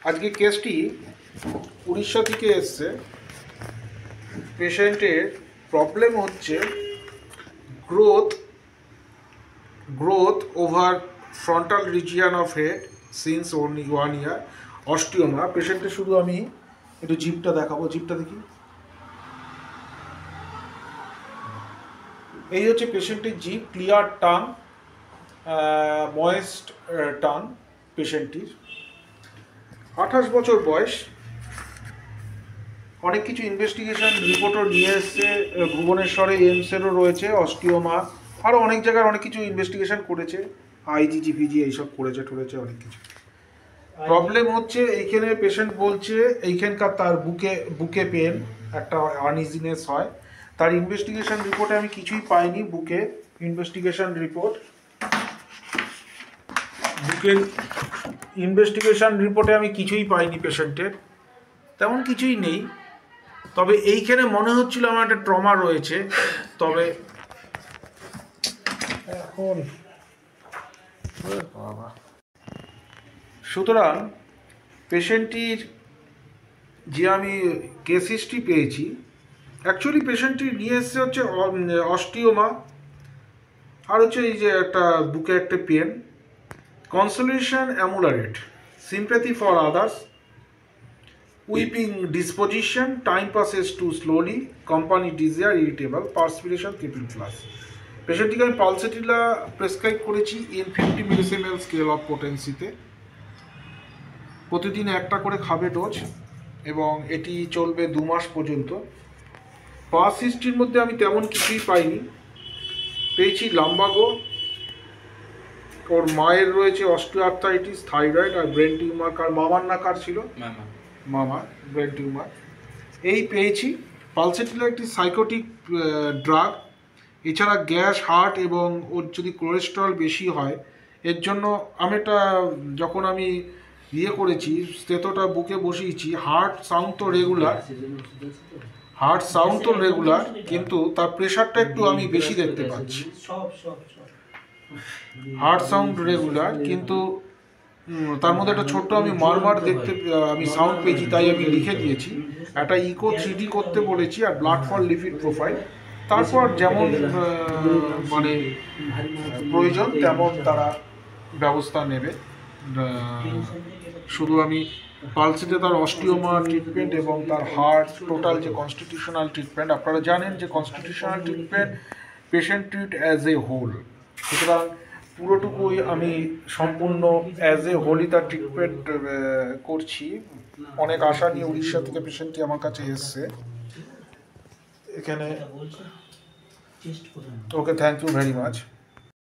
আজকে কেসটি উড়িষ্যা থেকে এসছে। পেশেন্টের প্রবলেম হচ্ছে growth over frontal region of head since only 1 year, অস্টিওমা। পেশেন্টের শুধু আমি একটু জিভটা দেখাবো, জিভটা দেখি। এই হচ্ছে পেশেন্টের জিভ, ক্লিয়ার টাং, ময়েস্ট টাং পেশেন্টটির। 28 বছর বয়স। অনেক কিছু ইনভেস্টিগেশন রিপোর্টও নিয়ে এসছে, ভুবনেশ্বরে এইমসেরও রয়েছে অস্টিওমা, আরও অনেক জায়গায় অনেক কিছু ইনভেস্টিগেশন করেছে, আইজিজি ফিজি এইসব করেছে অনেক কিছু। প্রবলেম হচ্ছে এইখানে পেশেন্ট বলছে এইখানকার তার বুকে পেন, একটা আনইজিনেস হয়। তার ইনভেস্টিগেশন রিপোর্টে আমি কিছুই পাইনি। বুকে ইনভেস্টিগেশন রিপোর্টে আমি কিছুই পাইনি পেশেন্টের, তেমন কিছুই নেই। তবে এইখানে মনে হচ্ছিল আমার একটা ট্রমা রয়েছে। তবে এখন সুতরাং পেশেন্টটির যে আমি কেস হিস্ট্রি পেয়েছি, অ্যাকচুয়ালি পেশেন্টটি নিয়ে এসছে হচ্ছে অস্টিওমা, আর হচ্ছে এই যে একটা বুকে একটা pain, consolation ameliorate, sympathy for others, weeping disposition, time passes too slowly, company desire, irritable, perspiration, triple class. পেশেন্টটিকে আমি পালসেটিলা প্রেসক্রাইব করেছি ইন 50 ml স্কেল অফ পোটেন্সিতে। প্রতিদিন একটা করে খাবে ডোজ, এবং এটি চলবে 2 মাস পর্যন্ত। পাস হিস্ট্রির মধ্যে আমি তেমন কিছুই পাইনি। পেয়েছি লাম্বাগো, ওর মায়ের রয়েছে অস্টিওআর্থ্রাইটিস, থাইরয়েড আর ব্রেন টিউমার। কার মামার না কার ছিল? মামা ব্রেন টিউমার। এই পেয়েছি। পালসেটিলা একটি সাইকোটিক ড্রাগ। এছাড়া গ্যাস, হার্ট এবং ওর যদি কোলেস্টেরল বেশি হয়, এর জন্য আমি একটা যখন আমি করেছি স্টেথোটা বুকে বসিয়েছি, হার্ট সাউন্ড তো রেগুলার, কিন্তু তার প্রেশারটা একটু আমি বেশি দেখতে পাচ্ছি। হার্ট সাউন্ড রেগুলার, কিন্তু তার মধ্যে একটা ছোট্ট আমি মারমার দেখতে আমি সাউন্ড পেয়েছি, তাই আমি লিখে দিয়েছি। একটা ইকো 3D করতে বলেছি, আর ব্লাড ফর লিপিড প্রোফাইল। তারপর যেমন মানে প্রয়োজন তেমন তারা ব্যবস্থা নেবে। শুধু আমি পালসিতে তার অস্টিওমা ট্রিটমেন্ট এবং তার হার্ট টোটাল যে কনস্টিটিউশনাল ট্রিটমেন্ট, আপনারা জানেন যে constitutional treatment patient treat as a whole. সুতরাং পুরোটুকুই আমি সম্পূর্ণ অ্যাজ এ হোলই তার ট্রিটমেন্ট করছি। অনেক আশা নিয়ে উড়িষ্যা থেকে পেশেন্টটি আমার কাছে এসছে এখানে। ওকে, থ্যাংক ইউ ভেরি মাচ।